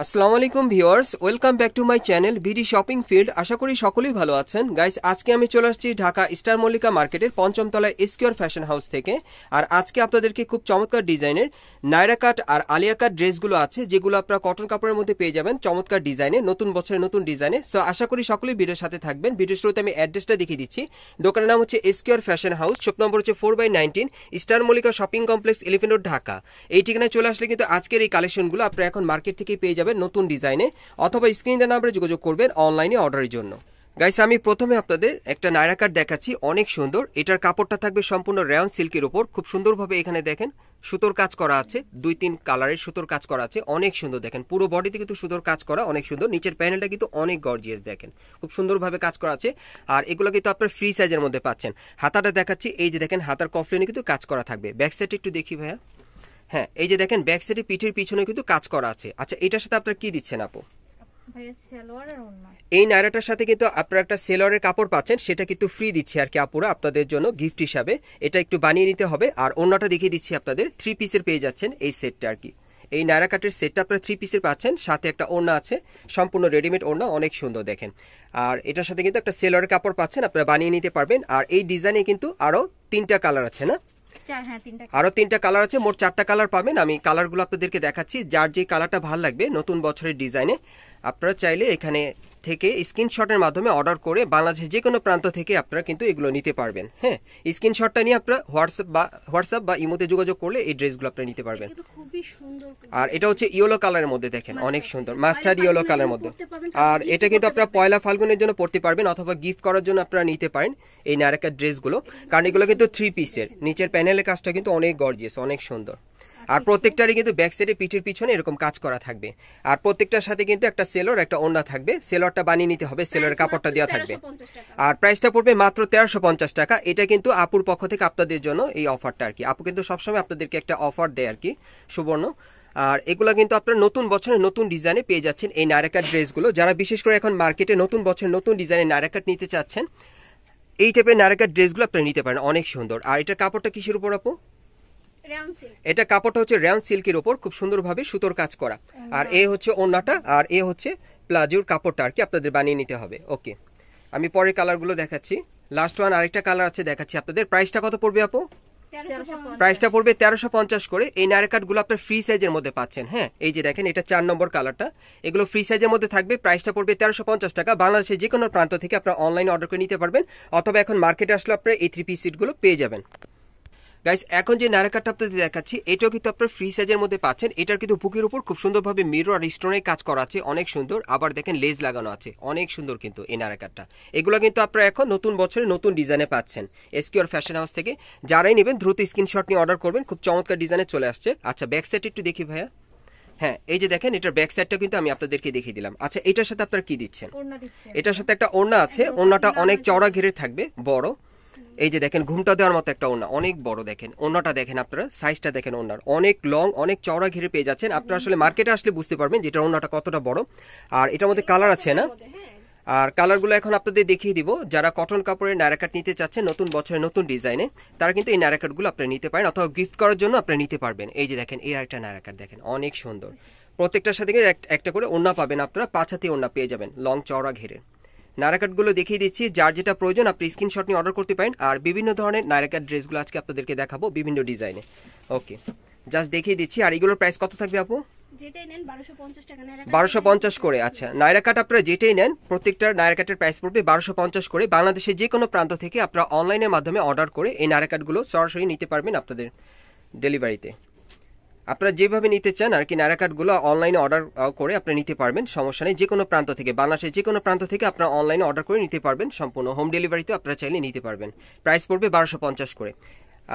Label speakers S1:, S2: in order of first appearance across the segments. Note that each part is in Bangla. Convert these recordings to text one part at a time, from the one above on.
S1: আসসালামু আলাইকুম viewers, welcome back to my channel BD shopping field. আশা করি সকলেই ভালো আছেন। গাইস, আজকে আমি চলে আসছি ঢাকা স্টার মল্লিকা মার্কেটের পঞ্চম তলায় এসকিউআর ফ্যাশন হাউস থেকে। আর আজকে আপনাদেরকে খুব চমৎকার ডিজাইনের নায়রা কাট আর আলিয়া কাট ড্রেসগুলো আছে, যেগুলো আপনারা কটন কাপড়ের মধ্যে পেয়ে যাবেন চমৎকার ডিজাইনে, নতুন বছরের নতুন ডিজাইনে। সো আশা করি সকলেই ভিডিওর সাথে থাকবেন। ভিডিওর শুরুতে আমি অ্যাড্রেসটা দেখিয়ে দিচ্ছি। দোকানের নাম হচ্ছে এসকিউআর ফ্যাশন হাউস, শপ নম্বর হচ্ছে 4/19, star Mallika shopping complex, elephant road, Dhaka. এই ঠিকানায় চলে আসলে কিন্তু আজকের এই কালেকশনগুলো আপনারা এখন মার্কেট থেকে পেয়ে যাবেন নতুন ডিজাইনে, অথবা স্ক্রিন দেওয়া নাম্বারে যোগাযোগ করবেন অনলাইনে অর্ডারের জন্য। গাইস, আমি প্রথমে আপনাদের একটা নায়রা কাট দেখাচ্ছি, অনেক সুন্দর। এটার কাপড়টা থাকবে সম্পূর্ণ রেয়ন সিল্কের উপর, খুব সুন্দরভাবে এখানে দেখেন সুতোর কাজ করা আছে, 2-3 কালারের সুতোর কাজ করা আছে, অনেক সুন্দর। দেখেন পুরো বডিতে কিন্তু সুতোর কাজ করা, অনেক সুন্দর। নিচের প্যানেলটা কিন্তু অনেক গর্জিয়াস, দেখেন খুব সুন্দরভাবে কাজ করা আছে। আর এগুলো কিন্তু আপনার ফ্রি সাইজের মধ্যে পাচ্ছেন। হাতাটা দেখাচ্ছি, এই যে দেখেন হাতার কফলিনে কিন্তু কাজ করা থাকবে। ব্যাক সাইড একটু দেখি ভাইয়া। হ্যাঁ, এই যে দেখেন ব্যাক সাইডে পিঠের পিছনে কিন্তু কাজ করা আছে। আচ্ছা, এটার সাথে আপনারা কি দিচ্ছেন আপু? এই নায়রাটার সাথে কিন্তু আপনারা একটা সেলরের কাপড় পাচ্ছেন, সেটা কিন্তু ফ্রি দিচ্ছে আর কি আপুরা আপনাদের জন্য গিফট হিসাবে। এটা একটু বানিয়ে নিতে হবে। আর অন্যটা দেখিয়ে দিচ্ছি আপনাদের, 3 পিসের পেয়ে যাচ্ছেন এই সেটটা আর কি। এই নায়রা কাটের সেটটা আপনারা 3 পিসের পাচ্ছেন, সাথে একটা ওড়না আছে, সম্পূর্ণ রেডিমেড ওড়না, অনেক সুন্দর দেখেন। আর এটার সাথে কিন্তু একটা সেলরের কাপড় পাচ্ছেন, আপনারা বানিয়ে নিতে পারবেন। আর এই ডিজাইনে কিন্তু আরো 3টা কালার আছে না? আরো 3টা কালার আছে, মোট 4টা কালার পাবেন। আমি কালারগুলো আপনাদেরকে দেখাচ্ছি, যার যে কালারটা ভালো লাগবে নতুন বছরের ডিজাইনে আপনারা চাইলে এখানে থেকে স্ক্রিনশটের মাধ্যমে অর্ডার করে বাংলাদেশের যে কোনো প্রান্ত থেকে আপনারা কিন্তু এগুলো নিতে পারবেন। হ্যাঁ, স্ক্রিনশটটা নিয়ে আপনারা হোয়াটসঅ্যাপ বা ইমোতে যোগাযোগ করলে এই ড্রেসগুলো আপনারা নিতে পারবেন। আর এটা হচ্ছে ইয়েলো কালারের মধ্যে, দেখেন অনেক সুন্দর, মাস্টার্ড ইয়েলো কালারের মধ্যে। আর এটা কিন্তু আপনারা পয়লা ফাল্গুনের জন্য পড়তে পারবেন, অথবা গিফট করার জন্য আপনারা নিতে পারেন এই নায়রা কাট ড্রেসগুলো। কারণ এগুলো কিন্তু 3 পিসের, নিচের প্যানেলের কাজটা কিন্তু অনেক গর্জিয়াস, অনেক সুন্দর। আর প্রত্যেকটারই কিন্তু ব্যাক সাইডে পিঠের পিছনে এরকম কাজ করা থাকবে। আর প্রত্যেকটার সাথে কিন্তু একটা সেলর, একটা ওড়না থাকবে। সেলরটা বানিয়ে নিতে হবে, সেলরের কাপড়টা দেওয়া থাকবে। আর প্রাইসটা পড়বে মাত্র 1350 টাকা। এটা কিন্তু আপুর পক্ষ থেকে আপনাদের জন্য এই অফারটা আর কি। আপু কিন্তু সবসময় আপনাদেরকে একটা অফার দেয় আর কি, সুবর্ণ। আর এগুলো কিন্তু আপনারা নতুন বছরের নতুন ডিজাইনে পেয়ে যাচ্ছেন এই নায়রা কাট ড্রেসগুলো। যারা বিশেষ করে এখন মার্কেটে নতুন বছরের নতুন ডিজাইনের নায়রা কাট নিতে চাচ্ছেন, এই টাইপের নায়রা কাট ড্রেসগুলো আপনারা নিতে পারেন, অনেক সুন্দর। আর এটা কাপড়টা কিসের উপর আপু? এটা কাপড়টা হচ্ছে রেয়ন সিল্কের উপর, খুব সুন্দরভাবে সুতোর কাজ করা। আর এ হচ্ছে ওড়নাটা, আর এ হচ্ছে প্লাজোর কাপড়টা আর কি, আপনাদের বানিয়ে নিতে হবে। ওকে, আমি পরের কালারগুলো দেখাচ্ছি। লাস্ট ওয়ান আরেকটা কালার আছে, দেখাচ্ছি আপনাদের। প্রাইসটা কত পড়বে আপু? প্রাইসটা পড়বে 1350 করে। এই নায়রা কাটগুলো আপনার ফ্রি সাইজের মধ্যে পাচ্ছেন। হ্যাঁ, এই যে দেখেন এটা 4 নম্বর কালারটা, এগুলো ফ্রি সাইজের মধ্যে থাকবে। প্রাইসটা পড়বে 1350 টাকা। বাংলাদেশের যে কোনো প্রান্ত থেকে আপনারা অনলাইনে অর্ডার করে নিতে পারবেন, অথবা এখন মার্কেটে আসলে আপনারা এই 3 পিস সেটগুলো পেয়ে যাবেন। গাইস, এখন যে নায়রা কাটটা আপনাদের দেখাচ্ছি, এটাও কিন্তু আপনার ফ্রি সাইজের মধ্যে পাচ্ছেন। এটার কিন্তু বুকের উপর খুব সুন্দরভাবে মিরর আর স্টোনের কাজ করা আছে, অনেক সুন্দর। আবার দেখেন লেজ লাগানো আছে, অনেক সুন্দর কিন্তু এই নায়রা কাটটা। এগুলো কিন্তু আপনারা এখন নতুন বছরে নতুন ডিজাইনে পাচ্ছেন এসকিউআর ফ্যাশন হাউস থেকে। যারাই নেবেন দ্রুত স্ক্রিনশট নিয়ে অর্ডার করবেন, খুব চমৎকার ডিজাইনে চলে আসছে। আচ্ছা, ব্যাক সাইড একটু দেখি ভাইয়া। হ্যাঁ, এই যে দেখেন এটার ব্যাক সাইডটা কিন্তু আমি আপনাদেরকে দেখিয়ে দিলাম। আচ্ছা, এটার সাথে আপনারা কি দিচ্ছেন? এটার সাথে একটা ওড়না আছে, ওড়নাটা অনেক চওড়া ঘিরে থাকবে, বড়। এই যে দেখেন ঘুমটা দেওয়ার মতো একটা ওড়না, অনেক বড়। দেখেন ওড়নাটা দেখেন, আপনারা সাইজটা দেখেন, ওড়নার অনেক লং, অনেক চওড়া ঘিরে পেয়ে যাচ্ছেন। আপনারা আসলে মার্কেটে আসলে বুঝতে পারবেন যে এটা ওড়নাটা কতটা বড়। আর এটার মধ্যে কালার আছে না? আর কালারগুলো এখন আপনাদের দেখিয়ে দিব। যারা কটন কাপড়ের নায়রা কাট নিতে চাচ্ছেন নতুন বছরের নতুন ডিজাইনে, তারা কিন্তু এই নায়রা কাটগুলো আপনারা নিতে পারেন, অথবা গিফট করার জন্য আপনারা নিতে পারবেন। এই যে দেখেন এই আরেকটা নায়রা কাট, দেখেন অনেক সুন্দর। প্রত্যেকটার সাথে একটা করে ওড়না পাবেন, আপনারা 5 হাতি ওড়না পেয়ে যাবেন, লং চওড়া ঘিরে। নায়রা কাটগুলো দেখিয়ে দিচ্ছি, যার যেটা প্রয়োজন আপনি স্ক্রিনশট নিয়ে অর্ডার করতে পারেন। আর বিভিন্ন ধরনের নায়রা কাট ড্রেসগুলো আজকে আপনাদেরকে দেখাবো, বিভিন্ন ডিজাইনে। ওকে, জাস্ট দেখিয়ে দিচ্ছি। আর এগুলোর প্রাইস কত থাকবে আপু? 1250 করে। আচ্ছা, নায়রা কাট আপনারা যেটাই নেন, প্রত্যেকটা নায়রা কাটের প্রাইস পড়বে 1250 করে। বাংলাদেশের যে কোনো প্রান্ত থেকে আপনারা অনলাইনের মাধ্যমে অর্ডার করে এই নায়রা কাটগুলো সরাসরি নিতে পারবেন আপনাদের ডেলিভারিতে। আপনারা যেভাবে নিতে চান আর কি নায়রা কাটগুলো অনলাইনে অর্ডার করে আপনারা নিতে পারবেন, সমস্যা নেই। যে কোনো প্রান্ত থেকে, বাংলাদেশের যে কোনো প্রান্ত থেকে আপনারা অনলাইনে অর্ডার করে নিতে পারবেন, সম্পূর্ণ হোম ডেলিভারিতে আপনারা চাইলে নিতে পারবেন। প্রাইস পড়বে 1250 করে।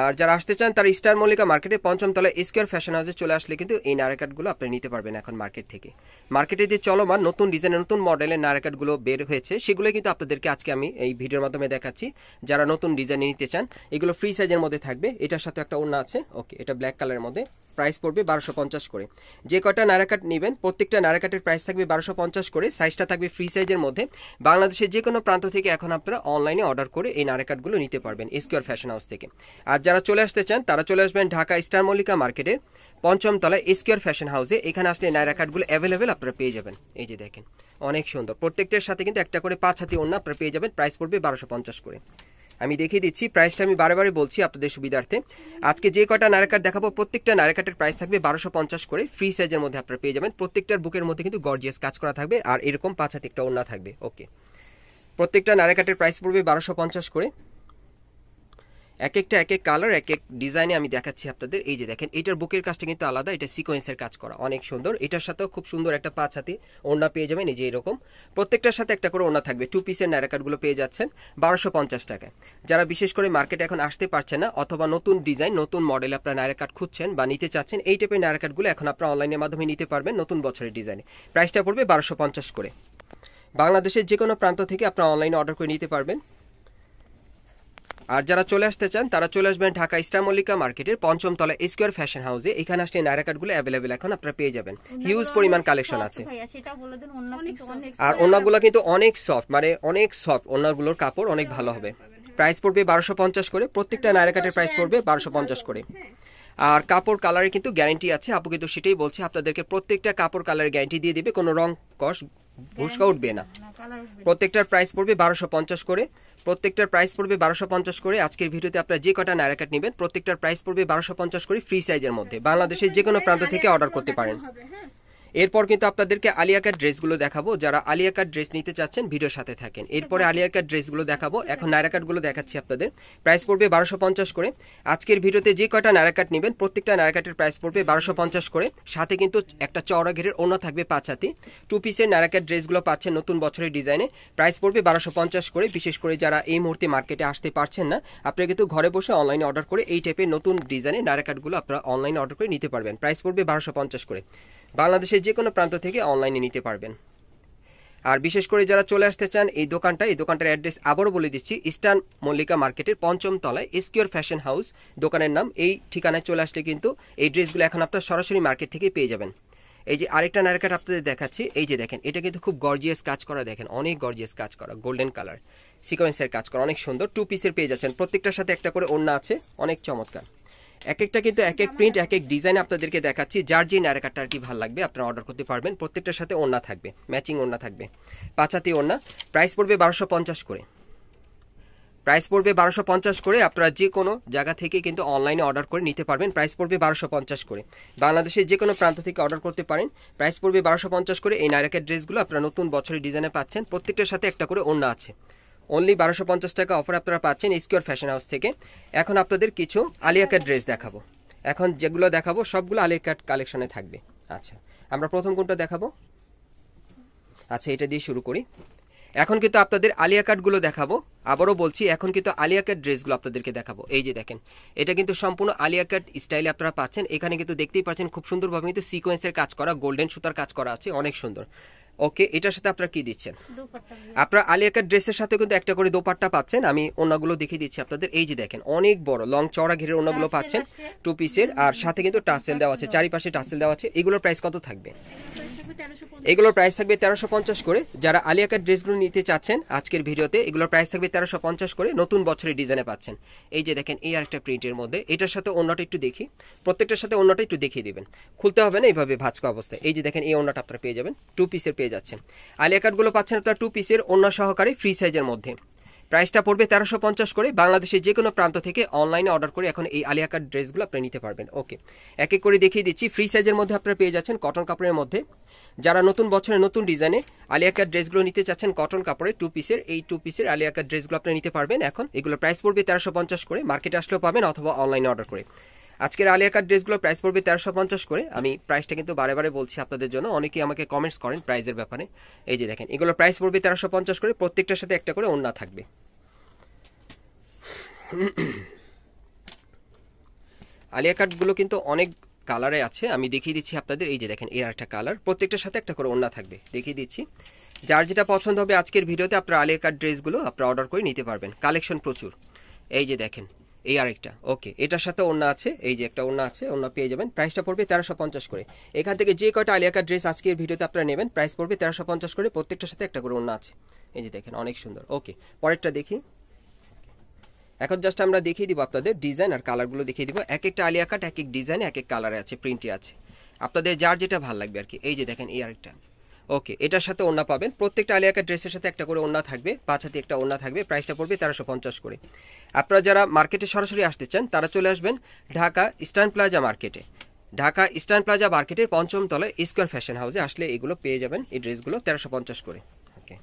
S1: আর যারা আসতে চান তারা স্টার মল্লিকা মার্কেটে পঞ্চম তলায় এসকিউআর ফ্যাশন হাউসে চলে আসলে কিন্তু এই নায়রা কাটগুলো আপনারা নিতে পারবেন এখন মার্কেট থেকে। মার্কেটে যে চলমান নতুন ডিজাইনের নতুন মডেলের নায়রা কাটগুলো বের হয়েছে, সেগুলো কিন্তু আপনাদেরকে আজকে আমি এই ভিডিওর মাধ্যমে দেখাচ্ছি। যারা নতুন ডিজাইনে নিতে চান, এগুলো ফ্রি সাইজের মধ্যে থাকবে। এটার সাথে একটা ওড়না আছে। ওকে, এটা ব্ল্যাক কালারের মধ্যে। প্রাইস পড়বে 1250 করে। যে কটা নায়রা কাট নেবেন, প্রত্যেকটা নায়রা কাটের প্রাইস থাকবে 1250 করে। সাইজটা থাকবে ফ্রি সাইজের মধ্যে। বাংলাদেশের যে কোনো প্রান্ত থেকে এখন আপনারা অনলাইনে অর্ডার করে এই নায়রা কাটগুলো নিতে পারবেন এসকিউআর ফ্যাশন হাউস থেকে। আর যারা চলে আসতে চান তারা চলে আসবেন ঢাকা স্টার মল্লিকা মার্কেটে পঞ্চম তলায় স্কয়ার ফ্যাশন হাউসে। এখানে আসলে নায়রা কাটগুলো অ্যাভেলেবেল আপনারা পেয়ে যাবেন। এই যে দেখেন অনেক সুন্দর, প্রত্যেকটার সাথে কিন্তু একটা করে 5 হাতি ওড়না আপনারা পেয়ে যাবেন। প্রাইস পড়বে 1250 করে। আমি দেখিয়ে দিচ্ছি, প্রাইসটা আমি বারে বলছি আপনাদের সুবিধার্থে। আজকে যে কয়টা নায়রা কাট দেখাবো প্রত্যেকটা নায়রা কাটের প্রাইস থাকবে 1250 করে। ফ্রি সাইজের মধ্যে আপনারা পেয়ে যাবেন। প্রত্যেকটার বুকের মধ্যে কিন্তু গর্জিয়াস কাজ করা থাকবে আর এরকম 5 হাতি একটা ওড়না থাকবে। ওকে, প্রত্যেকটা নায়রা কাটের প্রাইস পড়বে 1250 করে। এক একটা এক এক কালার, এক এক ডিজাইনে আমি দেখাচ্ছি আপনাদের। এই যে দেখেন এটার বুকের কাজটা কিন্তু আলাদা, এটা সিকোয়েন্সের কাজ করা, অনেক সুন্দর। এটার সাথেও খুব সুন্দর একটা 5 হাতি ওড়না পেয়ে যাবেন। এই যে এরকম প্রত্যেকটার সাথে একটা করে ওড়না থাকবে। 2 পিসের নায়রা কাটগুলো পেয়ে যাচ্ছেন 1250 টাকায়। যারা বিশেষ করে মার্কেটে এখন আসতে পারছেন না অথবা নতুন ডিজাইন নতুন মডেল আপনারা নায়রা কাট খুঁজছেন বা নিতে চাচ্ছেন, এই টাইপের নায়রা কাটগুলো এখন আপনারা অনলাইনের মাধ্যমে নিতে পারবেন নতুন বছরের ডিজাইনে। প্রাইসটা পড়বে 1250 করে। বাংলাদেশের যে কোনো প্রান্ত থেকে আপনারা অনলাইনে অর্ডার করে নিতে পারবেন। আর যারা চলে আসতে চান তারা চলে আসবেন ঢাকা ইস্টার মল্লিকা মার্কেটের পঞ্চম তলা স্কয়ার ফ্যাশন হাউসে। এখানে আসলে নায়রা কাটগুলো অ্যাভেলেবেল এখন আপনারা পেয়ে যাবেন। হিউজ পরিমাণ কালেকশন আছে। আর ওড়নাগুলো কিন্তু অনেক সফট, মানে অনেক সফট। ওড়নাগুলোর কাপড় অনেক ভালো হবে। প্রাইস পড়বে 1250 করে। প্রত্যেকটা নায়রা কাটের প্রাইস পড়বে 1250 করে। আর কাপড় কালারে কিন্তু গ্যারান্টি আছে। আপু কিন্তু সেটাই বলছে আপনাদেরকে, প্রত্যেকটা কাপড় কালারের গ্যারান্টি দিয়ে দিবে, কোনো রং কস ভুসকা উঠবে না। প্রত্যেকটার প্রাইস পড়বে 1250 করে। প্রত্যেকটার প্রাইস পড়বে 1250 করে। আজকের ভিডিওতে আপনারা যে কটা নায়রা কাট নেবেন প্রত্যেকটার প্রাইস পড়বে 1250 করে, ফ্রি সাইজের মধ্যে। বাংলাদেশের যে কোনো প্রান্ত থেকে অর্ডার করতে পারেন। এরপর কিন্তু আপনাদেরকে আলিয়া কাট ড্রেসগুলো দেখাবো। যারা আলিয়া কাট ড্রেস নিতে চাচ্ছেন ভিডিওর সাথে থাকেন। এরপরে আলিয়া কাট ড্রেসগুলো দেখাবো। এখন নায়রা কাটগুলো দেখাচ্ছি আপনাদের। প্রাইস পড়বে 1250 করে। আজকের ভিডিওতে যে কয়টা নায়রা কাট নেবেন প্রত্যেকটা নায়রা কাটের প্রাইস পড়বে 1250 করে। সাথে কিন্তু একটা চওড়া ঘেরের ওড়না থাকবে 5 হাতি। 2 পিসের নায়রা কাট ড্রেসগুলো পাচ্ছেন নতুন বছরের ডিজাইনে। প্রাইস পড়বে 1250 করে। বিশেষ করে যারা এই মুহূর্তে মার্কেটে আসতে পারছেন না আপনারা কিন্তু ঘরে বসে অনলাইনে অর্ডার করে এই টাইপের নতুন ডিজাইনের নায়রা কাটগুলো আপনারা অনলাইনে অর্ডার করে নিতে পারবেন। প্রাইস পড়বে 1250 করে। বাংলাদেশের যে কোনো প্রান্ত থেকে অনলাইনে নিতে পারবেন। আর বিশেষ করে যারা চলে আসতে চান এই দোকানটার অ্যাড্রেস আবারও বলে দিচ্ছি, ইস্টার্ন মল্লিকা মার্কেটের পঞ্চম তলায় স্কয়ার ফ্যাশন হাউস দোকানের নাম। এই ঠিকানায় চলে আসলে কিন্তু এই ড্রেসগুলো এখন আপনারা সরাসরি মার্কেট থেকে পেয়ে যাবেন। এই যে আরেকটা নায়রা কাট আপনাদের দেখাচ্ছি। এই যে দেখেন এটা কিন্তু খুব গর্জিয়াস কাজ করা, দেখেন অনেক গর্জিয়াস কাজ করা, গোল্ডেন কালার সিকোয়েন্সের কাজ করা, অনেক সুন্দর। 2 পিসের পেয়ে যাচ্ছেন। প্রত্যেকটার সাথে একটা করে ওড়না আছে, অনেক চমৎকার। এক একটা কিন্তু এক এক প্রিন্ট এক এক ডিজাইন আপনাদেরকে দেখাচ্ছি। যার যে নায়রা কাটটা আর কি ভালো লাগবে আপনারা অর্ডার করতে পারবেন। প্রত্যেকটার সাথে ওড়না থাকবে, ম্যাচিং ওড়না থাকবে, 5 হাতি ওড়না। প্রাইস পড়বে 1250 করে। প্রাইস পড়বে 1250 করে। আপনারা যে কোনো জায়গা থেকে কিন্তু অনলাইনে অর্ডার করে নিতে পারবেন। প্রাইস পড়বে 1250 করে। বাংলাদেশের যে কোনো প্রান্ত থেকে অর্ডার করতে পারেন। প্রাইস পড়বে 1250 করে। এই নায়রা কাট ড্রেসগুলো আপনারা নতুন বছরের ডিজাইনে পাচ্ছেন। প্রত্যেকটার সাথে একটা করে ওড়না আছে। অনলি 1250 টাকা অফার আপনারা পাচ্ছেন স্কয়ার ফ্যাশন হাউস থেকে। এখন আপনাদের কিছু আলিয়া কাট ড্রেস দেখাবো। এখন যেগুলো দেখাবো সবগুলো আলিয়া কাট কালেকশনে থাকবে। আচ্ছা, আমরা প্রথম কোনটা দেখাবো? আচ্ছা, এটা দিয়ে শুরু করি। এখন কিন্তু আপনাদের আলিয়া কাটগুলো দেখাবো। আবারও বলছি, এখন কিন্তু আলিয়া কাট ড্রেসগুলো আপনাদেরকে দেখাবো। এই যে দেখেন এটা কিন্তু সম্পূর্ণ আলিয়া কাট স্টাইলে আপনারা পাচ্ছেন। এখানে কিন্তু দেখতেই পাচ্ছেন খুব সুন্দরভাবে কিন্তু সিকোয়েন্সের কাজ করা, গোল্ডেন সুতার কাজ করা আছে, অনেক সুন্দর। ওকে, এটার সাথে আপনারা কি দিচ্ছেন? আপনারা আলিয়া কাট ড্রেসের সাথে কিন্তু একটা করে দোপাট্টা পাচ্ছেন। আমি ওড়নাগুলো দেখিয়ে দিচ্ছি আপনাদের। এই যে দেখেন অনেক বড় লং চওড়া ঘেরের ওড়নাগুলো পাচ্ছেন 2 পিসের। আর সাথে কিন্তু টাসেল দেওয়া আছে, চারিপাশে টাসেল দেওয়া আছে। এগুলোর প্রাইস কত থাকবে? এগুলোর প্রাইস থাকবে 1350 করে। যারা আলিয়া কাট ড্রেসগুলো নিতে চাচ্ছেন আজকের ভিডিওতে এগুলোর প্রাইস থাকবে 1350 করে। নতুন বছরের ডিজাইনে পাচ্ছেন। এই যে দেখেন এই আরেকটা প্রিন্টের মধ্যে, এটার সাথে ওড়নাটা একটু দেখি। প্রত্যেকটার সাথে ওড়নাটা একটু দেখিয়ে দিবেন, খুলতে হবে না এইভাবে ভাঁজকা অবস্থায়। এই যে দেখেন এই ওড়নাটা আপনারা পেয়ে যাবেন, 2 পিসের পেয়ে যাচ্ছেন। আলিয়া কাটগুলো পাচ্ছেন আপনারা 2 পিসের ওড়না সহকারে ফ্রি সাইজের মধ্যে। প্রাইসটা পড়বে 1350 করে। বাংলাদেশের যে কোনো প্রান্ত থেকে অনলাইনে অর্ডার করে এখন এই আলিয়া কাট ড্রেসগুলো আপনারা নিতে পারবেন। ওকে, এক এক করে দেখিয়ে দিচ্ছি। ফ্রি সাইজের মধ্যে আপনারা পেয়ে যাচ্ছেন কটন কাপড়ের মধ্যে। যারা নতুন বছরের নতুন ডিজাইনে আলিয়া কাট ড্রেসগুলো নিতে চাচ্ছেন কটন কাপড়ে 2 পিসের, এই 2 পিসের আলিয়া কাট ড্রেসগুলো আপনারা নিতে পারবেন। এখন এগুলো প্রাইস পড়বে 1350 করে। মার্কেটে আসলেও পাবেন অথবা অনলাইনে অর্ডার করে। আজকের আলিয়া কাট ড্রেসগুলো প্রাইস পড়বে 1350 করে। আমি প্রাইসটা কিন্তু বারে বলছি আপনাদের জন্য, অনেকেই আমাকে কমেন্টস করেন প্রাইসের ব্যাপারে। এই যে দেখেন এগুলো প্রাইস পড়বে 1350 করে। প্রত্যেকটার সাথে একটা করে ওড়না থাকবে। আলিয়া কাটগুলো কিন্তু অনেক কালারে আছে, আমি দেখিয়ে দিচ্ছি আপনাদের। এই যে দেখেন এর একটা কালার, প্রত্যেকটার সাথে একটা করে ওড়না থাকবে, দেখিয়ে দিচ্ছি। যার যেটা পছন্দ হবে আজকের ভিডিওতে আপনারা আলিয়া কাট ড্রেসগুলো আপনারা অর্ডার করে নিতে পারবেন। কালেকশন প্রচুর। এই যে দেখেন এই আরেকটা, ওকে, এটার সাথে ওড়না আছে। এই যে একটা ওড়না আছে, ওড়না পেয়ে যাবেন। প্রাইসটা পড়বে 1350 করে। এখান থেকে যে কয়টা আলিয়া কাট ড্রেস আজকের ভিডিওতে আপনারা নেবেন প্রাইস পড়বে 1350 করে। প্রত্যেকটার সাথে একটা করে ওড়না আছে। এই যে দেখেন অনেক সুন্দর। ওকে, পরেরটা দেখি। এখন জাস্ট আমরা দেখিয়ে দিব আপনাদের ডিজাইন আর কালারগুলো দেখিয়ে দিব। এক একটা আলিয়া কাট এক এক ডিজাইনে এক এক কালারে আছে, প্রিন্টে আছে, আপনাদের যার যেটা ভালো লাগবে আর কি। এই যে দেখেন এই আরেকটা, ওকে, এটার সাথে ওড়না পাবেন। প্রত্যেকটা আলিয়া কাট ড্রেসের সাথে একটা করে ওড়না থাকবে, 5 হাতে একটা ওড়না থাকবে। প্রাইসটা পড়বে 1350 করে। আপনারা যারা মার্কেটে সরাসরি আসতে চান তারা চলে আসবেন ঢাকা ইস্টার্ন প্লাজা মার্কেটে। ঢাকা ইস্টার্ন প্লাজা মার্কেটের 5ম তলায় স্কয়ার ফ্যাশন হাউসে আসলে এগুলো পেয়ে যাবেন, এই ড্রেসগুলো 1350 করে। ওকে,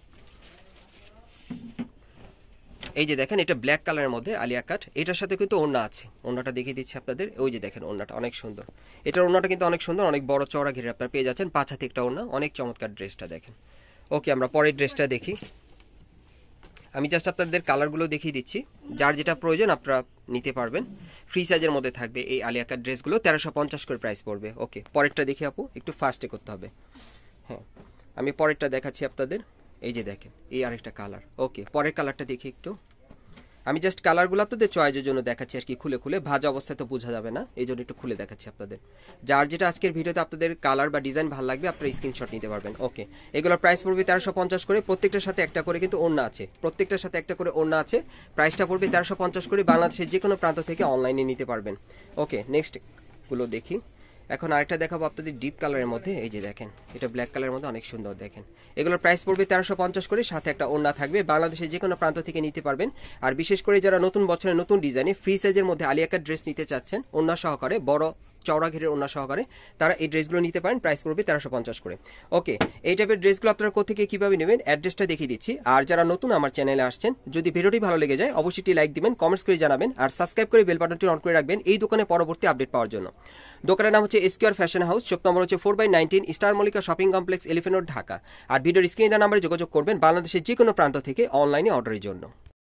S1: এই যে দেখেন এটা ব্ল্যাক কালারের মধ্যে আলিয়া কাট, এটার সাথে কিন্তু ওড়না আছে। ওড়নাটা দেখিয়ে দিচ্ছি আপনাদের, ওই যে দেখেন ওড়নাটা অনেক সুন্দর। এটার ওড়নাটা কিন্তু অনেক সুন্দর, অনেক বড় চওড়া ঘিরে আপনারা পেয়ে যাচ্ছেন। 5 হাতে একটা ওড়না, অনেক চমৎকার ড্রেসটা দেখেন। ওকে, আমরা পরের ড্রেসটা দেখি। আমি জাস্ট আপনাদের কালারগুলো দেখিয়ে দিচ্ছি, যার যেটা প্রয়োজন আপনারা নিতে পারবেন। ফ্রি সাইজের মধ্যে থাকবে এই আলিয়া কাট ড্রেসগুলো, 1350 করে প্রাইস পড়বে। ওকে, পরেরটা দেখি আপু, একটু ফাস্টে করতে হবে। হ্যাঁ, আমি পরেরটা দেখাচ্ছি আপনাদের। এই যে দেখেন এই আরেকটা কালার। ওকে, পরের কালারটা দেখি একটু। আমি জাস্ট কালারগুলো আপনাদের চয়েসের জন্য দেখাচ্ছি আর কি, খুলে খুলে, ভাজা অবস্থায় তো বোঝা যাবে না, এই জন্য একটু খুলে দেখাচ্ছি আপনাদের। যার যেটা আজকের ভিডিওতে আপনাদের কালার বা ডিজাইন ভালো লাগবে আপনারা স্ক্রিনশট নিতে পারবেন। ওকে, এগুলোর প্রাইস পড়বে 1350 করে। প্রত্যেকটার সাথে একটা করে কিন্তু ওড়না আছে, প্রত্যেকটার সাথে একটা করে ওড়না আছে। প্রাইসটা পড়বে 1350 করে। বাংলাদেশের যে কোনো প্রান্ত থেকে অনলাইনে নিতে পারবেন। ওকে, নেক্সট গুলো দেখি। এখন আরেকটা দেখাবো আপনাদের ডিপ কালারের মধ্যে। এই যে দেখেন এটা ব্ল্যাক কালারের মধ্যে অনেক সুন্দর দেখেন। এগুলোর প্রাইস পড়বে 1350 করে, সাথে একটা ওড়না থাকবে। বাংলাদেশের যে কোনো প্রান্ত থেকে নিতে পারবেন। আর বিশেষ করে যারা নতুন বছরের নতুন ডিজাইনে ফ্রি সাইজের মধ্যে আলিয়া কাট ড্রেস নিতে চাচ্ছেন, ওড়না সহকারে, বড় চওড়া ঘেরের ওড়না সহকারে, তারা এই ড্রেসগুলো নিতে পারেন। প্রাইস পড়বে 1350 করে। ওকে, এই টাইপের ড্রেসগুলো আপনারা কোথেকে কিভাবে নেবেন অ্যাড্রেসটা দেখিয়ে দিচ্ছি। আর যারা নতুন আমার চ্যানেলে আসছেন, যদি ভিডিওটি ভালো লেগে যায় অবশ্যই লাইক দিবেন, কমেন্টস করে জানাবেন, আর সাবস্ক্রাইব করে বেল বাটনটি অন করে রাখবেন এই দোকানে পরবর্তী আপডেট পাওয়ার জন্য। দোকানের নাম হচ্ছে square fashion house, shop number হচ্ছে 4/19 star Mallika shopping complex, elephant road, Dhaka. আর ভিডিওর স্ক্রিনে দেওয়া নাম্বারে যোগাযোগ করবেন বাংলাদেশের যে কোনো প্রান্ত থেকে অনলাইনে অর্ডারের জন্য।